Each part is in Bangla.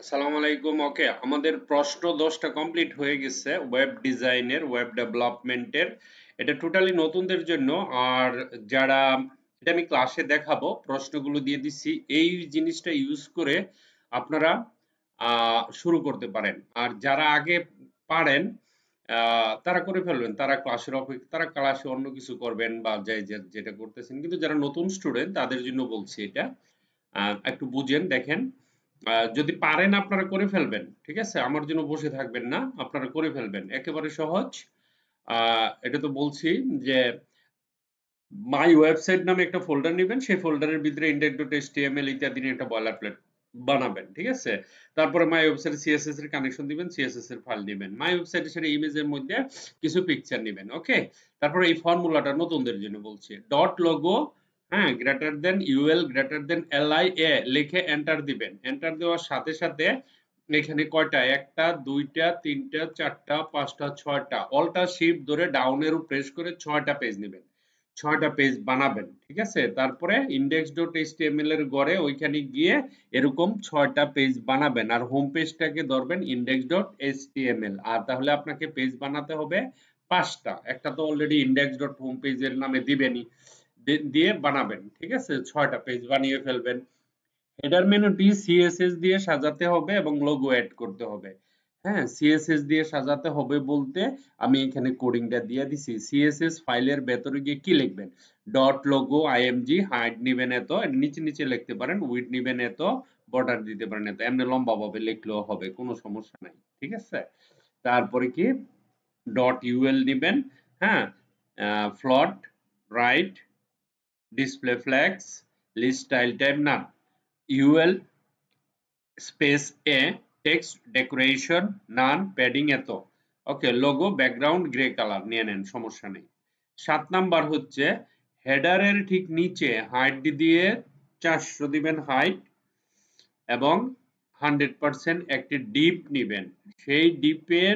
আসসালামু আলাইকুম। ওকে, আমাদের প্রশ্ন 10টা কমপ্লিট হয়ে গেছে ওয়েব ডিজাইনের, ওয়েব ডেভেলপমেন্টের। এটা টোটালি নতুনদের জন্য। আর যারা, এটা আমি ক্লাসে দেখাবো, প্রশ্নগুলো দিয়ে দিচ্ছি, এই জিনিসটা ইউজ করে আপনারা শুরু করতে পারেন। আর যারা আগে পারেন তারা করে ফেলবেন, তারা ক্লাসের অপেক্ষা, তারা ক্লাসে অন্য কিছু করবেন বা যেটা করতেছেন। কিন্তু যারা নতুন স্টুডেন্ট তাদের জন্য বলছি এটা। একটু বুঝেন, দেখেন। যদি পারেন আপনারা করে ফেলবেন, ঠিক আছে? আমার জন্য বসে থাকবেন না, আপনারা করে ফেলবেন, একেবারে সহজ। এটা তো বলছি যে মাই ওয়েবসাইট নামে একটা ফোল্ডার নেবেন, সেই ফোল্ডারের ভিতরে index.html ইত্যাদি নিয়ে একটা বয়লারপ্লেট বানাবেন, ঠিক আছে? তারপরে মাই ওয়েবসাইট সিএসএস এর কানেকশন দিবেন, সিএসএস এর ফাইল দিবেন, মাই ওয়েবসাইটের সাথে ইমেজের মধ্যে কিছু পিকচার নেবেন। ওকে, তারপরে এই ফর্মুলাটা নতুনদের জন্য বলছি, ডট লোগো, হ্যাঁ, greater than UL greater than LIA লিখে এন্টার দিবেন। এন্টার দেওয়ার সাথে সাথে এখানে কয়টা, একটা, দুইটা, তিনটা, চারটা, পাঁচটা, ছয়টা, অল্টা শিফট ধরে ডাউন এরো প্রেস করে 6টা পেজ নেবেন, 6টা পেজ বানাবেন, ঠিক আছে? তারপরে index.html এর ঘরে ওইখানে গিয়ে এরকম 6টা পেজ বানাবেন, আর হোম পেজটাকে ধরবেন index.html। আর তাহলে আপনাকে পেজ বানাতে হবে 5টা, একটা তো অলরেডি index.homepage এর নামে দিবেনই, দিয়ে বানাবেন, ঠিক আছে? 6টা পেজ বানিয়ে ফেলবেন। হেডার মেনুটি সিএসএস দিয়ে সাজাতে হবে এবং লোগো এড করতে হবে। হ্যাঁ, সিএসএস দিয়ে সাজাতে হবে বলতে আমি এখানে কোডিংটা দিয়ে দিছি। সিএসএস ফাইলের ভেতরে গিয়ে কি লিখবেন, ডট লোগো আইএমজি, হাইট নিবেন এত, নিচে নিচে লিখতে পারেন, উইড নিবেন এত, বর্ডার দিতে পারেন এত, এমনি লম্বা ভাবে লিখলেও হবে, কোনো সমস্যা নাই, ঠিক আছে? তারপরে কি, ডট ইউএল নিবেন, হ্যাঁ, float, right, display flex, list style type না, UL space a, text decoration none, padding এত। Okay, logo background grey colour নিয়ে নেন, সমস্যা নেই। 7 নাম্বার হচ্ছে হেডারের ঠিক নিচে হাইট দিয়ে 400 দিবেন হাইট, এবং 100% একটি ডিপ নিবেন, সেই ডিপের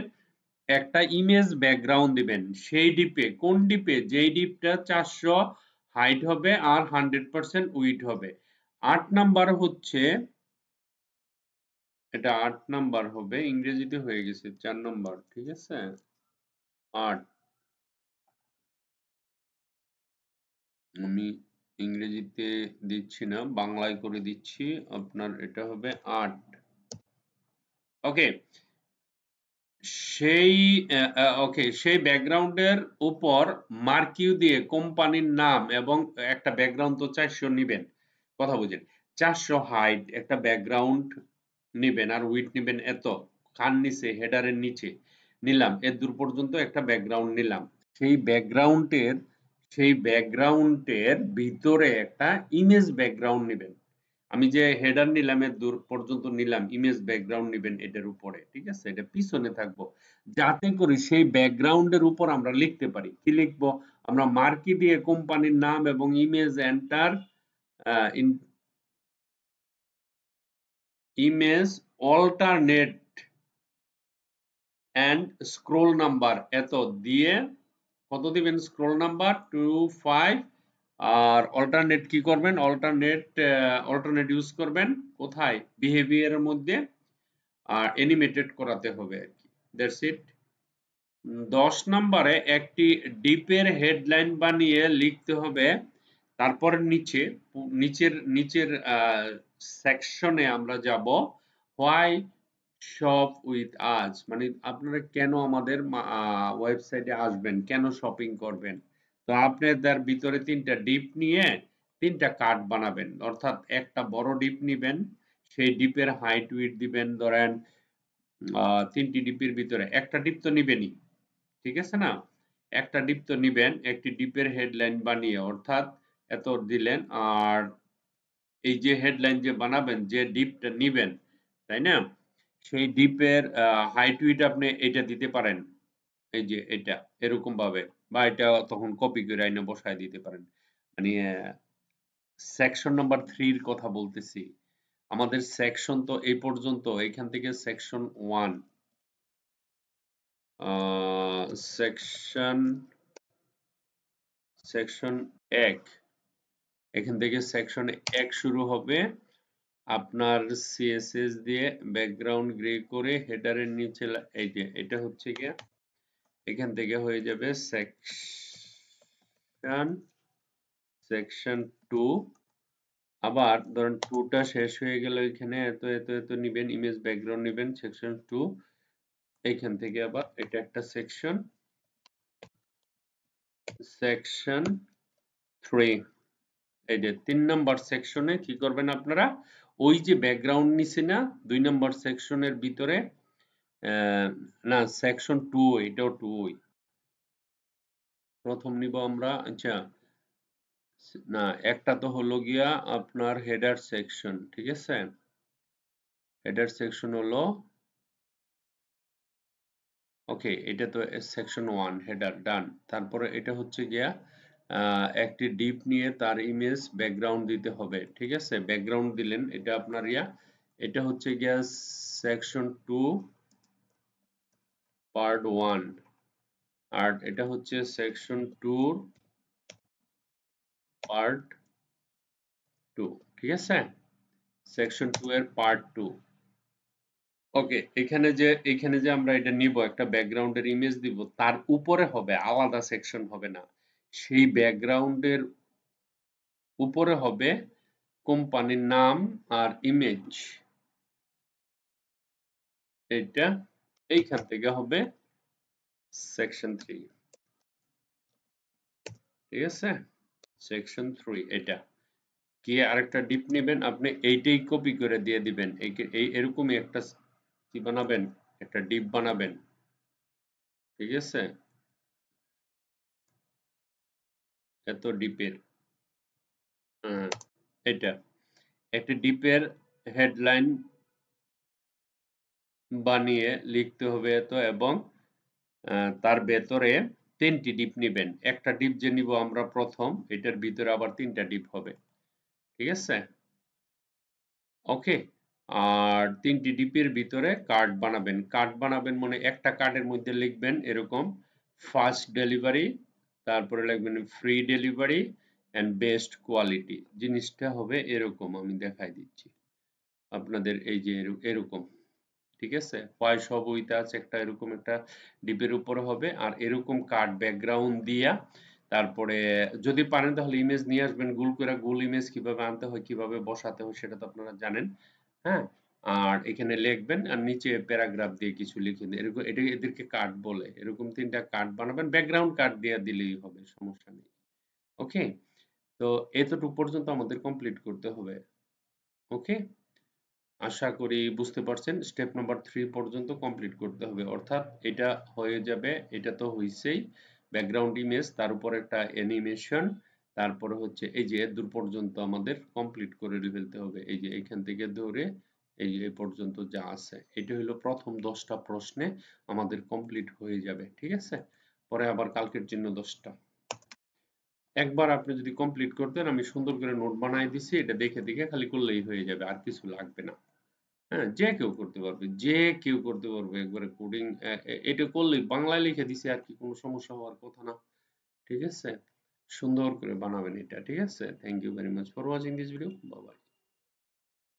একটা ইমেজ ব্যাকগ্রাউন্ড দিবেন, সেই ডিপে, কোন ডিপে, যেই ডিপটা 400 হাইট হবে আর 100% উইড হবে। 8 নাম্বার হচ্ছে, এটা 8 নাম্বার হবে, ইংরেজিতে হয়ে গেছে 4 নাম্বার, ঠিক আছে? 8, আমি ইংরেজিতে দিচ্ছি না, বাংলায় করে দিচ্ছি, আপনার এটা হবে 8। ওকে, সেই ওকে, সেই ব্যাকগ্রাউন্ডের উপর মার্কিউ দিয়ে কোম্পানির নাম এবং একটা ব্যাকগ্রাউন্ড তো 400 নিবেন, কথা বুঝেন, 400 হাইট একটা ব্যাকগ্রাউন্ড নিবেন, আর উইডথ নিবেন এত, খান নিচে হেডারের নিচে নিলাম, এর দূর পর্যন্ত একটা ব্যাকগ্রাউন্ড নিলাম। সেই ব্যাকগ্রাউন্ডের সেই ব্যাকগ্রাউন্ডের ভিতরে একটা ইমেজ ব্যাকগ্রাউন্ড নিবেন। আমি যে হেডার নিলাম এর দূর পর্যন্ত নিলাম, ইমেজ ব্যাকগ্রাউন্ড নিবেন এটার উপরে, ঠিক আছে? এটা পিছনে থাকবো, যাতে করে সেই ব্যাকগ্রাউন্ডের উপর আমরা লিখতে পারি। কি লিখবো আমরা, মার্কি দিয়ে কোম্পানির নাম এবং image enter, image alternate and scroll number এত দিয়ে, কত দিবেন স্ক্রোল নাম্বার 25। আর অল্টারনেট কি করবেন, অল্টারনেট ইউজ করবেন কোথায়, বিহেভিয়ারের মধ্যে, আর অ্যানিমেটেড করাতে হবে আর কি, দ্যাটস ইট। 10 নম্বরে একটি ডিপের হেডলাইন বানিয়ে লিখতে হবে। তারপর নিচের সেকশনে আমরা যাব, হোয়াই শপ উইথ আজ, মানে আপনারা কেন আমাদের ওয়েবসাইটে আসবেন, কেন শপিং করবেন। তো আপনাদের ভিতরে 3টা ডিপ নিয়ে 3টা কার্ড বানাবেন, অর্থাৎ একটা বড় ডিপ নিবেন, সেই ডিপের হাইট উইডথ দিবেন ধরেন 3টি ডিপের ভিতরে একটা ডিপ তো নিবেনই, ঠিক আছে না? একটা ডিপ তো নিবেন, একটি ডিপের হেডলাইন বানিয়ে, অর্থাৎ এত দিলেন। আর এই যে হেডলাইন যে বানাবেন, যে ডিপটা নিবেন, তাই না, সেই ডিপের হাইট উইডথ আপনি এটা দিতে পারেন, এই যে এটা, এরকম ভাবে, বা এটা তখন কপি করে আইনা বসায় দিতে পারেন। মানে সেকশন নাম্বার 3 এর কথা বলতেছি। আমাদের সেকশন তো এই পর্যন্ত, এখান থেকে সেকশন 1, সেকশন সেকশন 1, এখান থেকে সেকশন 1 শুরু হবে, আপনার সিএসএস দিয়ে ব্যাকগ্রাউন্ড গ্রে করে হেডারের নিচে এই যে এটা হচ্ছে গিয়ে এখান থেকে হয়ে যাবে সেকশন 2। আবার ধরেন 2টা শেষ হয়ে গেল, এখানে এত এত এত নিবেন, ইমেজ ব্যাকগ্রাউন্ড নিবেন সেকশন 2। এইখান থেকে আবার এটা একটা সেকশন 3। এই যে 3 নাম্বার সেকশনে কি করবেন আপনারা, ওই যে ব্যাকগ্রাউন্ড নিছে না 2 নাম্বার সেকশনের ভিতরে, না সেকশন 2 এটাও 2 প্রথম নিব আমরা। আচ্ছা না, একটা তো হলো গিয়া আপনার হেডার সেকশন, ঠিক আছে? হেডার সেকশন হলো ওকে, এটা তো সেকশন 1 হেডার ডান। তারপরে এটা হচ্ছে গিয়া একটি ডিপ নিয়ে তার ইমেজ ব্যাকগ্রাউন্ড দিতে হবে, ঠিক আছে? ব্যাকগ্রাউন্ড দিলেন, এটা আপনার এটা হচ্ছে গিয়া সেকশন 2 পার্ট 1, আর এটা হচ্ছে সেকশন 2 পার্ট 2, ঠিক আছে? সেকশন 2 এর পার্ট 2। ওকে, এখানে যে আমরা এটা নিব, একটা ব্যাকগ্রাউন্ডের ইমেজ দিব, তার উপরে হবে, আলাদা সেকশন হবে না। সেই ব্যাকগ্রাউন্ডের উপরে হবে কোম্পানির নাম আর ইমেজ, এটা এইখান থেকে হবে সেকশন 3, ঠিক আছে? সেকশন 3 এটা কি, আরেকটা ডিপ নেবেন আপনি, এইটাই কপি করে দিয়ে দিবেন, এই এরকমই একটা কি বানাবেন, একটা ডিপ বানাবেন, ঠিক আছে? এত ডিপের এটা একটা ডিপের হেডলাইন বানিয়ে লিখতে হবে এত, এবং তার ভেতরে 3টি ডিপ নেবেন। একটা ডিপ যে নিব আমরা প্রথম, এটার ভিতরে আবার 3টা ডিপ হবে, ঠিক আছে? ওকে, আর 3টি ডিপের ভিতরে কার্ড বানাবেন। কার্ড বানাবেন মানে একটা কার্ডের মধ্যে লিখবেন এরকম ফাস্ট ডেলিভারি, তারপরে লিখবেন free delivery and best quality. জিনিসটা হবে এরকম, আমি দেখাই দিচ্ছি আপনাদের, এই যে এরকম, ঠিক আছে? হোয়াই সব উইতে আছে একটা এরকম একটা ডিপের উপরে হবে, আর এরকম কার্ড ব্যাকগ্রাউন্ড দিয়া, তারপরে যদি পারেন তাহলে ইমেজ নিয়ে আসবেন, গোল ইমেজ কিভাবে আনতে হয়, কিভাবে বসাতে হয় সেটা তো আপনারা জানেন, হ্যাঁ? আর এখানে লিখবেন, আর নিচে প্যারাগ্রাফ দিয়ে কিছু লিখে দিন, এরকম এটা এদেরকে কার্ড বলে। এরকম 3টা কার্ড বানাবেন, ব্যাকগ্রাউন্ড কার্ড দিয়ে দিলেই হবে, সমস্যা নেই। ওকে, তো এতটুকু পর্যন্ত আমাদের কমপ্লিট করতে হবে। ওকে, আশা করি বুঝতে পারছেন। স্টেপ নাম্বার 3 পর্যন্ত কমপ্লিট করতে হবে, অর্থাৎ এটা হয়ে যাবে। এটা তো হইছেই ব্যাকগ্রাউন্ড ইমেজ, তার উপর একটা অ্যানিমেশন, তারপরে হচ্ছে এই যে এত দূর পর্যন্ত আমাদের কমপ্লিট করে ফেলতে হবে। এই যে এখান থেকে ধরে এই যে এই পর্যন্ত যা আছে, এটা হলো প্রথম 10টা প্রশ্নে আমাদের কমপ্লিট হয়ে যাবে, ঠিক আছে? পরে আবার কালকের জন্য 10টা। একবার আপনি যদি কমপ্লিট করতেন, আমি সুন্দর করে নোট বানাই দিছি, এটা দেখে দেখে খালি করলেই হয়ে যাবে, আর কিছু লাগবে না। হ্যাঁ, যে কেউ করতে পারবে, যে কেউ করতে পারবে, একবারে কোডিং এটা করলেই, বাংলায় লিখে দিছি আর কি, কোনো সমস্যা হওয়ার কথা না, ঠিক আছে? সুন্দর করে বানাবেন এটা, ঠিক আছে? Thank you very much for watching this video, bye by.